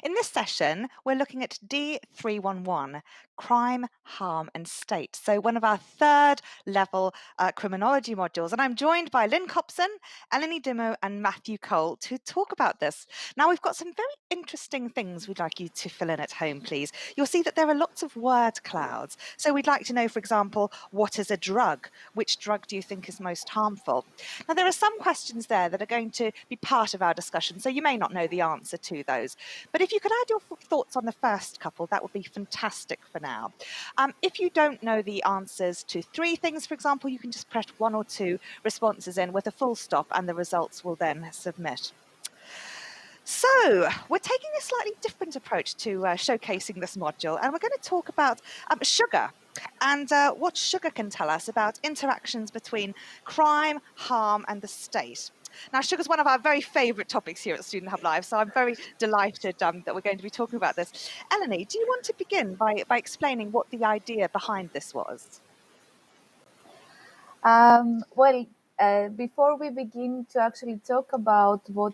In this session, we're looking at D311 Crime, Harm and State. So, one of our third level criminology modules. And I'm joined by Lynn Copson, Eleni Dimo, and Matthew Cole to talk about this. Now, we've got some very interesting things we'd like you to fill in at home, please. You'll see that there are lots of word clouds. So, we'd like to know, for example, what is a drug? Which drug do you think is most harmful? Now, there are some questions there that are going to be part of our discussion, so you may not know the answer to those. But if you could add your thoughts on the first couple, that would be fantastic for now. If you don't know the answers to three things, for example, you can just press one or two responses in with a full stop and the results will then submit. So, we're taking a slightly different approach to showcasing this module, and we're going to talk about sugar and what sugar can tell us about interactions between crime, harm, and the state. Now, sugar is one of our very favourite topics here at Student Hub Live, so I'm very delighted that we're going to be talking about this. Eleni, do you want to begin by explaining what the idea behind this was? Before we begin to actually talk about what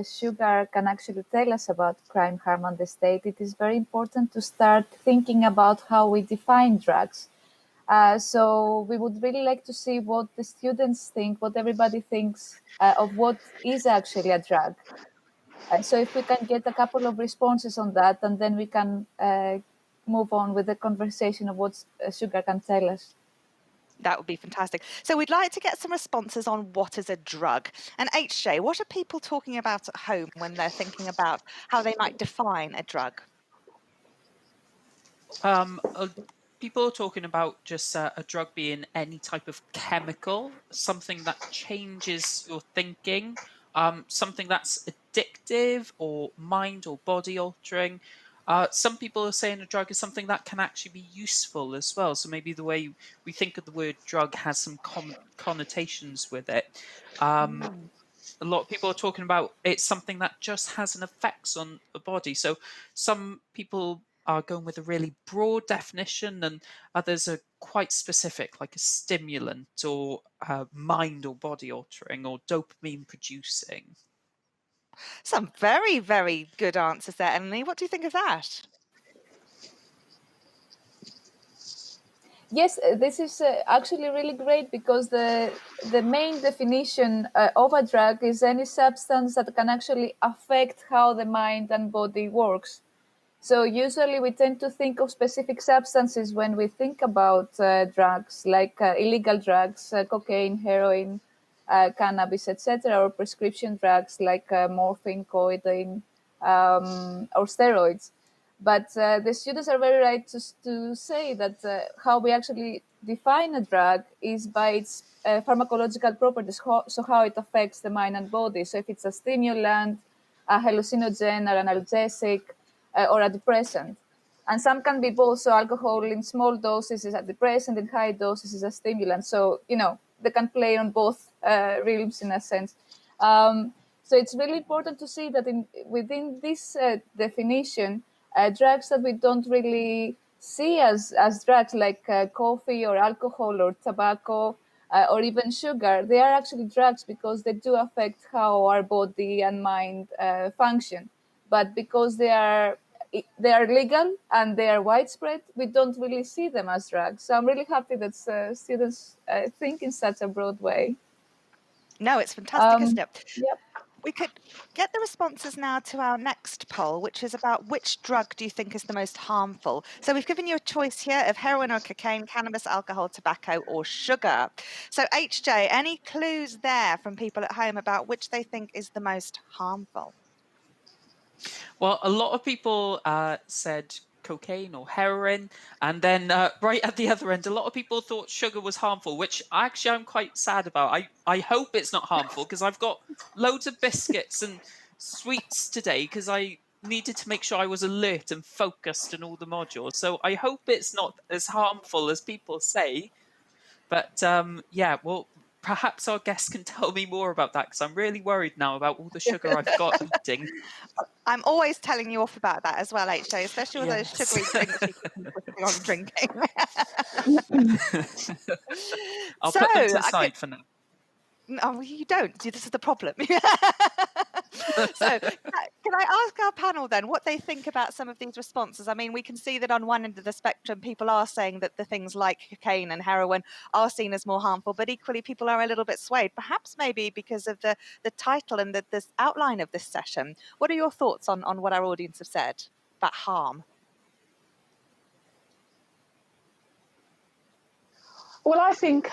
sugar can actually tell us about crime, harm, and the state, it is very important to start thinking about how we define drugs. So we would really like to see what the students think, what everybody thinks of what is actually a drug. So if we can get a couple of responses on that, and then we can move on with the conversation of what sugar can tell us. That would be fantastic. So we'd like to get some responses on what is a drug. And HJ, what are people talking about at home when they're thinking about how they might define a drug? People are talking about just a drug being any type of chemical, something that changes your thinking, something that's addictive or mind or body altering. Some people are saying a drug is something that can actually be useful as well. So maybe the way we think of the word drug has some connotations with it. A lot of people are talking about it's something that just has an effect on the body. So some people are going with a really broad definition, and others are quite specific, like a stimulant or mind or body altering or dopamine producing. Some very, very good answers there, Emily. What do you think of that? Yes, this is actually really great because the main definition of a drug is any substance that can actually affect how the mind and body works. So usually we tend to think of specific substances when we think about drugs, like illegal drugs, cocaine, heroin, cannabis, etc., or prescription drugs like morphine, codeine, or steroids. But the students are very right to say that how we actually define a drug is by its pharmacological properties, so how it affects the mind and body. So if it's a stimulant, a hallucinogen, or an analgesic, or a depressant. And some can be both. So alcohol in small doses is a depressant, in high doses is a stimulant. So, they can play on both realms in a sense. So it's really important to see that within this definition, drugs that we don't really see as drugs like coffee or alcohol or tobacco or even sugar, they are actually drugs because they do affect how our body and mind function. But because they are legal and they are widespread, we don't really see them as drugs. So I'm really happy that students think in such a broad way. No, it's fantastic, isn't it? Yep. We could get the responses now to our next poll, which is about which drug do you think is the most harmful? So we've given you a choice here of heroin or cocaine, cannabis, alcohol, tobacco, or sugar. So HJ, any clues there from people at home about which they think is the most harmful? Well, a lot of people said cocaine or heroin, and then right at the other end, a lot of people thought sugar was harmful, which actually I'm quite sad about. I hope it's not harmful because I've got loads of biscuits and sweets today because I needed to make sure I was alert and focused in all the modules. So I hope it's not as harmful as people say. But yeah, well, perhaps our guests can tell me more about that because I'm really worried now about all the sugar I've got eating. I'm always telling you off about that as well, HJ, especially with those Yes. sugary drinks you keep insisting on drinking. I'll put them to the side for now. No, you don't. See, this is the problem. So, can I ask our panel then what they think about some of these responses? I mean, we can see that on one end of the spectrum, people are saying that the things like cocaine and heroin are seen as more harmful, but equally people are a little bit swayed, perhaps maybe because of the title and this outline of this session. What are your thoughts on what our audience have said about harm? Well, I think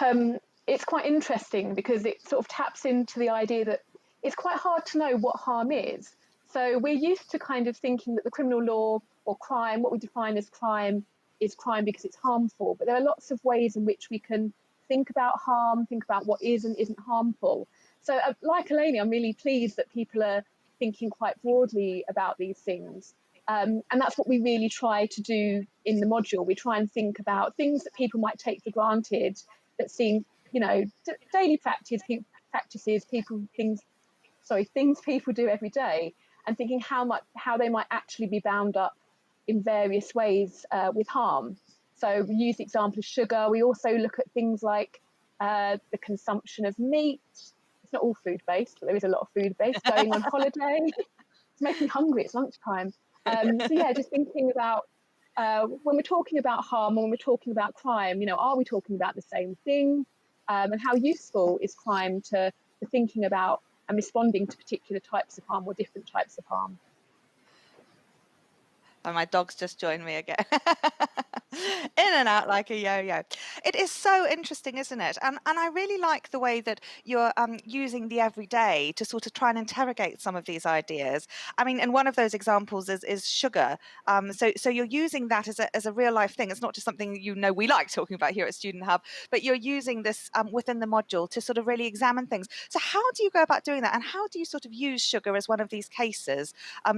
it's quite interesting because it sort of taps into the idea that it's quite hard to know what harm is. So we're used to kind of thinking that the criminal law or crime, what we define as crime, is crime because it's harmful. But there are lots of ways in which we can think about harm, think about what is and isn't harmful. So like Eleni, I'm really pleased that people are thinking quite broadly about these things. And that's what we really try to do in the module. We try and think about things that people might take for granted that seem, daily practices, things people do every day, and thinking how they might actually be bound up in various ways with harm. So we use the example of sugar. We also look at things like the consumption of meat. It's not all food-based, but there is a lot of food-based. Going on holiday. It's making me hungry. It's lunchtime. So yeah, just thinking about when we're talking about harm, when we're talking about crime, are we talking about the same thing? And how useful is crime to thinking about and responding to particular types of harm or different types of harm? And my dog's just joined me again. In and out like a yo-yo. It is so interesting, isn't it? And I really like the way that you're using the everyday to sort of try and interrogate some of these ideas. I mean, and one of those examples is sugar. So you're using that as a real life thing. It's not just something we like talking about here at Student Hub, but you're using this within the module to sort of really examine things. So how do you go about doing that? And how do you sort of use sugar as one of these cases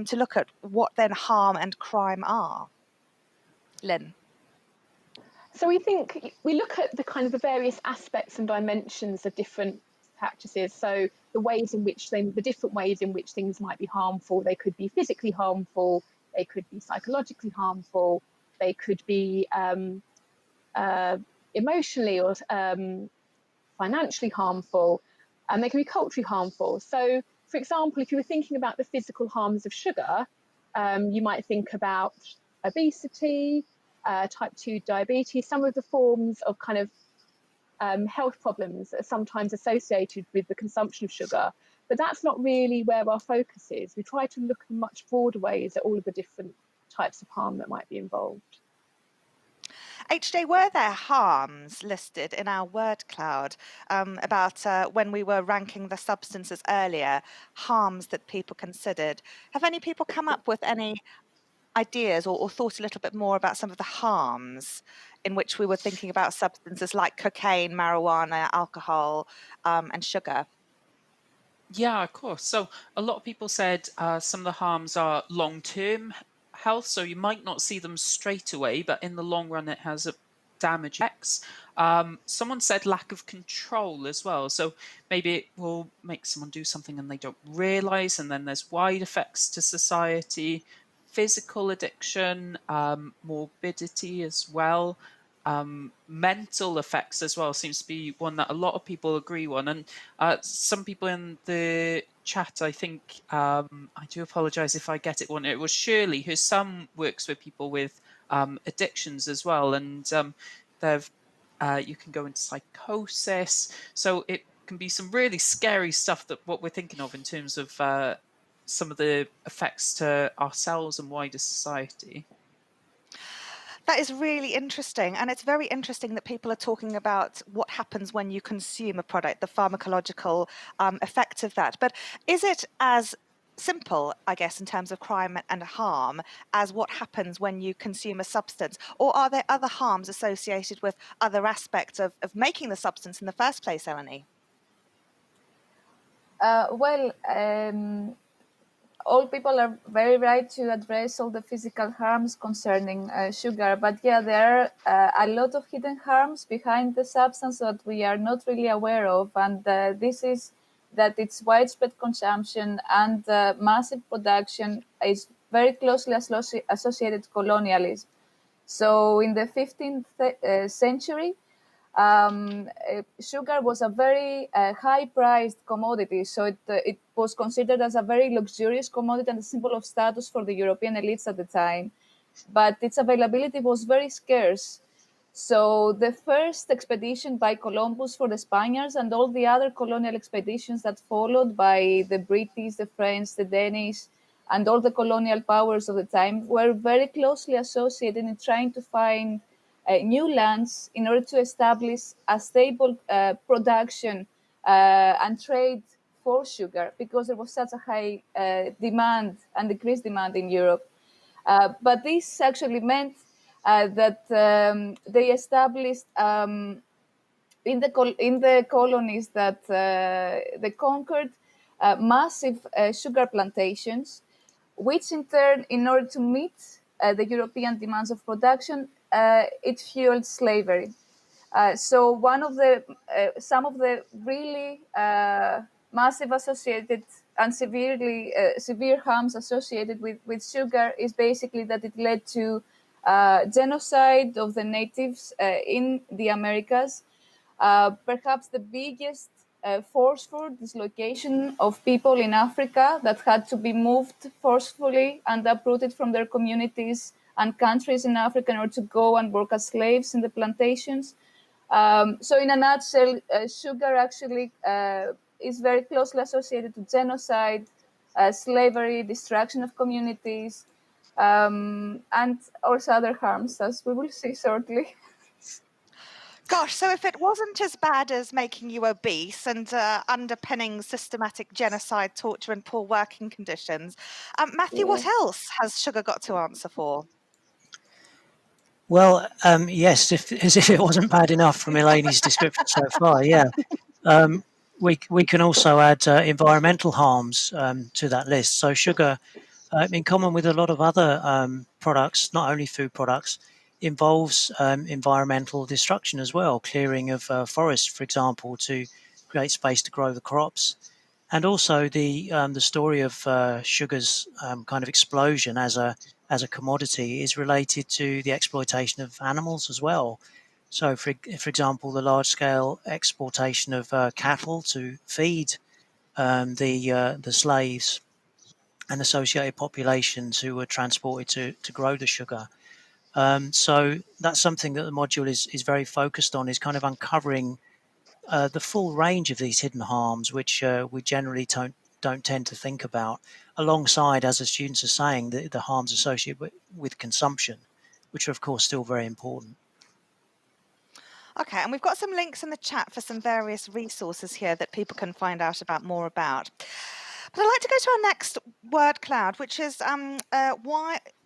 to look at what then harm and crime are? Lynn. So we look at the kind of the various aspects and dimensions of different practices. So the different ways in which things might be harmful. They could be physically harmful. They could be psychologically harmful. They could be emotionally or financially harmful, and they can be culturally harmful. So, for example, if you were thinking about the physical harms of sugar, you might think about obesity, type 2 diabetes, some of the forms of kind of health problems that are sometimes associated with the consumption of sugar. But that's not really where our focus is. We try to look in much broader ways at all of the different types of harm that might be involved. HJ, were there harms listed in our word cloud about when we were ranking the substances earlier, harms that people considered? Have any people come up with any ideas or thought a little bit more about some of the harms in which we were thinking about substances like cocaine, marijuana, alcohol, and sugar? Yeah, of course. So a lot of people said some of the harms are long-term health, so you might not see them straight away, but in the long run, it has a damage effects. Someone said lack of control as well. So maybe it will make someone do something and they don't realize, and then there's wide effects to society, physical addiction, morbidity as well. Mental effects as well seems to be one that a lot of people agree on, and some people in the chat, I think, I do apologise if I get it wrong. It was Shirley, whose son works with people with addictions as well, and they've you can go into psychosis. So it can be some really scary stuff that what we're thinking of in terms of some of the effects to ourselves and wider society. That is really interesting. And it's very interesting that people are talking about what happens when you consume a product, the pharmacological effects of that. But is it as simple, I guess, in terms of crime and harm as what happens when you consume a substance? Or are there other harms associated with other aspects of making the substance in the first place, Eleni? All people are very right to address all the physical harms concerning sugar, but yeah, there are a lot of hidden harms behind the substance that we are not really aware of, and this is that its widespread consumption and massive production is very closely associated with colonialism. So in the 15th century, sugar was a very high-priced commodity, so it was considered as a very luxurious commodity and a symbol of status for the European elites at the time. But its availability was very scarce. So the first expedition by Columbus for the Spaniards and all the other colonial expeditions that followed by the British, the French, the Danish, and all the colonial powers of the time were very closely associated in trying to find new lands in order to establish a stable production and trade for sugar, because there was such a high demand and decreased demand in Europe. But this actually meant that they established in the colonies that they conquered massive sugar plantations, which in turn, in order to meet the European demands of production, it fueled slavery. So some of the really massive associated and severe harms associated with sugar is basically that it led to genocide of the natives in the Americas. Perhaps the biggest forceful dislocation of people in Africa that had to be moved forcefully and uprooted from their communities and countries in Africa in order to go and work as slaves in the plantations. So in a nutshell, sugar actually is very closely associated to genocide, slavery, destruction of communities, and also other harms, as we will see shortly. Gosh, so if it wasn't as bad as making you obese and underpinning systematic genocide, torture, and poor working conditions, Matthew, what else has sugar got to answer for? Well, yes, as if it wasn't bad enough from Elaine's description so far, yeah. We can also add environmental harms to that list. So sugar, in common with a lot of other products, not only food products, involves environmental destruction as well, clearing of forests, for example, to create space to grow the crops. And also the story of sugar's kind of explosion as a commodity is related to the exploitation of animals as well. So, for example, the large scale exportation of cattle to feed the slaves and associated populations who were transported to grow the sugar. So that's something that the module is very focused on, is kind of uncovering the full range of these hidden harms, which we generally don't tend to think about, alongside, as the students are saying, the harms associated with consumption, which are, of course, still very important. Okay, and we've got some links in the chat for some various resources here that people can find out more about. But I'd like to go to our next word cloud, which is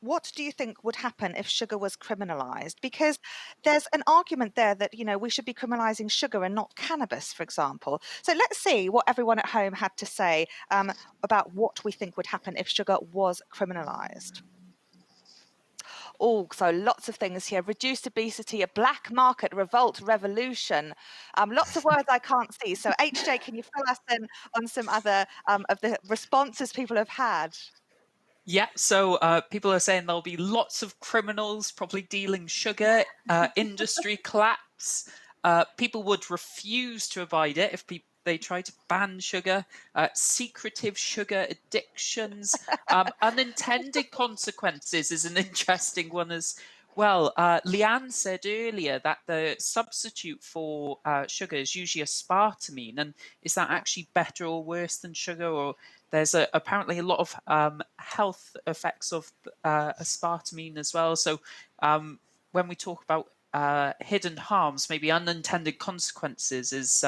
what do you think would happen if sugar was criminalized? Because there's an argument there that, we should be criminalizing sugar and not cannabis, for example. So let's see what everyone at home had to say about what we think would happen if sugar was criminalized. Oh, so lots of things here. Reduced obesity, a black market, revolt, revolution. Lots of words I can't see. So HJ, can you fill us in on some other of the responses people have had? Yeah, so people are saying there'll be lots of criminals probably dealing sugar, industry collapse. People would refuse to abide it if they try to ban sugar, secretive sugar addictions, unintended consequences is an interesting one as well. Leanne said earlier that the substitute for sugar is usually aspartame, and is that actually better or worse than sugar? Or there's apparently a lot of health effects of aspartame as well. So when we talk about hidden harms, maybe unintended consequences is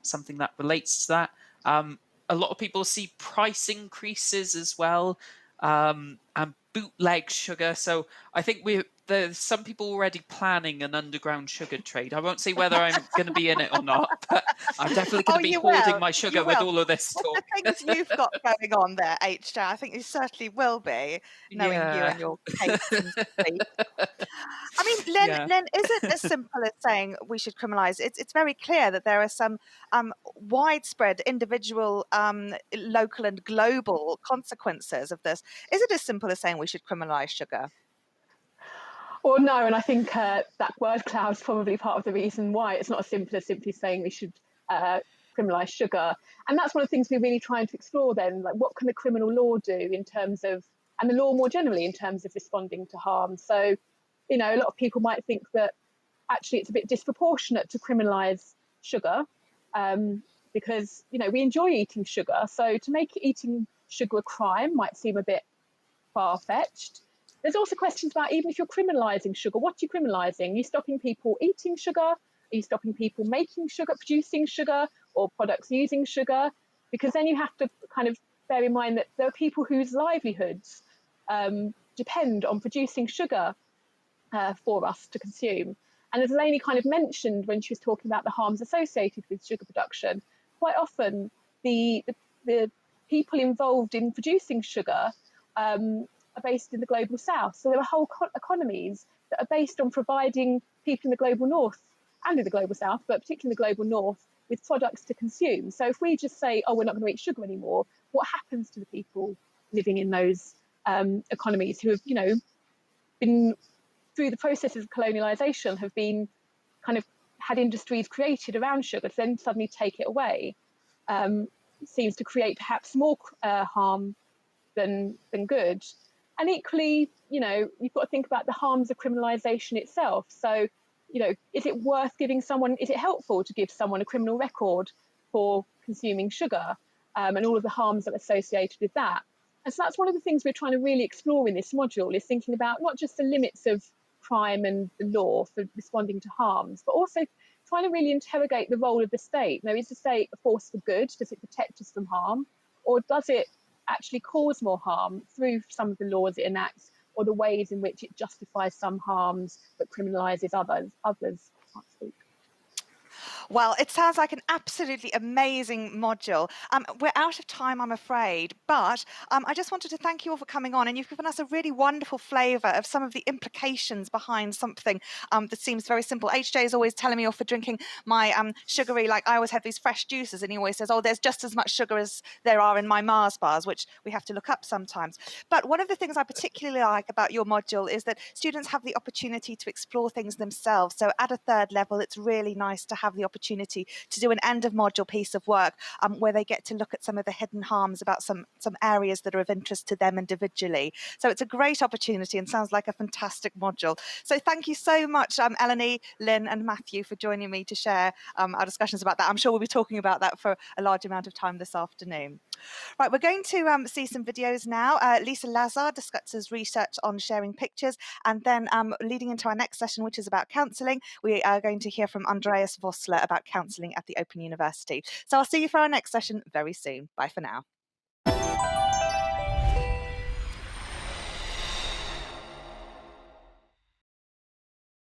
something that relates to that. A lot of people see price increases as well, and bootleg sugar. So I think there's some people already planning an underground sugar trade. I won't say whether I'm going to be in it or not, but I'm definitely going to be hoarding my sugar with all of this talk. The things you've got going on there, HJ, I think you certainly will be, knowing you and your cakes and sweets. I mean, Len, is it as simple as saying we should criminalise? It's very clear that there are some widespread individual, local and global consequences of this. Is it as simple as saying we should criminalise sugar? Or no, and I think that word cloud is probably part of the reason why it's not as simple as simply saying we should criminalise sugar. And that's one of the things we're really trying to explore then, like what can the criminal law do in terms of, and the law more generally in terms of responding to harm. So, a lot of people might think that actually it's a bit disproportionate to criminalise sugar because, we enjoy eating sugar. So to make eating sugar a crime might seem a bit far-fetched. There's also questions about even if you're criminalising sugar, what are you criminalising? Are you stopping people eating sugar? Are you stopping people making sugar, producing sugar, or products using sugar? Because then you have to kind of bear in mind that there are people whose livelihoods depend on producing sugar for us to consume. And as Lainey kind of mentioned when she was talking about the harms associated with sugar production, quite often the people involved in producing sugar are based in the global south. So there are whole economies that are based on providing people in the global north and in the global south, but particularly in the global north, with products to consume. So if we just say, oh, we're not going to eat sugar anymore, what happens to the people living in those economies who have, been through the processes of colonialisation, have been kind of had industries created around sugar to then suddenly take it away? Seems to create perhaps more harm than good. And equally, you've got to think about the harms of criminalisation itself. So, is it worth giving someone, is it helpful to give someone a criminal record for consuming sugar and all of the harms that are associated with that? And so that's one of the things we're trying to really explore in this module, is thinking about not just the limits of crime and the law for responding to harms, but also trying to really interrogate the role of the state. Now, is the state a force for good? Does it protect us from harm? Or does it actually cause more harm through some of the laws it enacts, or the ways in which it justifies some harms but criminalises others? Can't speak. Well, it sounds like an absolutely amazing module. We're out of time, I'm afraid, but I just wanted to thank you all for coming on, and you've given us a really wonderful flavour of some of the implications behind something that seems very simple. HJ is always telling me off for drinking my sugary, like I always have these fresh juices, and he always says, oh, there's just as much sugar as there are in my Mars bars, which we have to look up sometimes. But one of the things I particularly like about your module is that students have the opportunity to explore things themselves. So at a third level, it's really nice to have the opportunity to do an end of module piece of work where they get to look at some of the hidden harms about some areas that are of interest to them individually. So it's a great opportunity and sounds like a fantastic module. So thank you so much, Eleni, Lynn and Matthew, for joining me to share our discussions about that. I'm sure we'll be talking about that for a large amount of time this afternoon. Right, we're going to see some videos now. Lisa Lazar discusses research on sharing pictures, and then leading into our next session, which is about counselling, we are going to hear from Andreas Vossler about counselling at the Open University. So I'll see you for our next session very soon. Bye for now.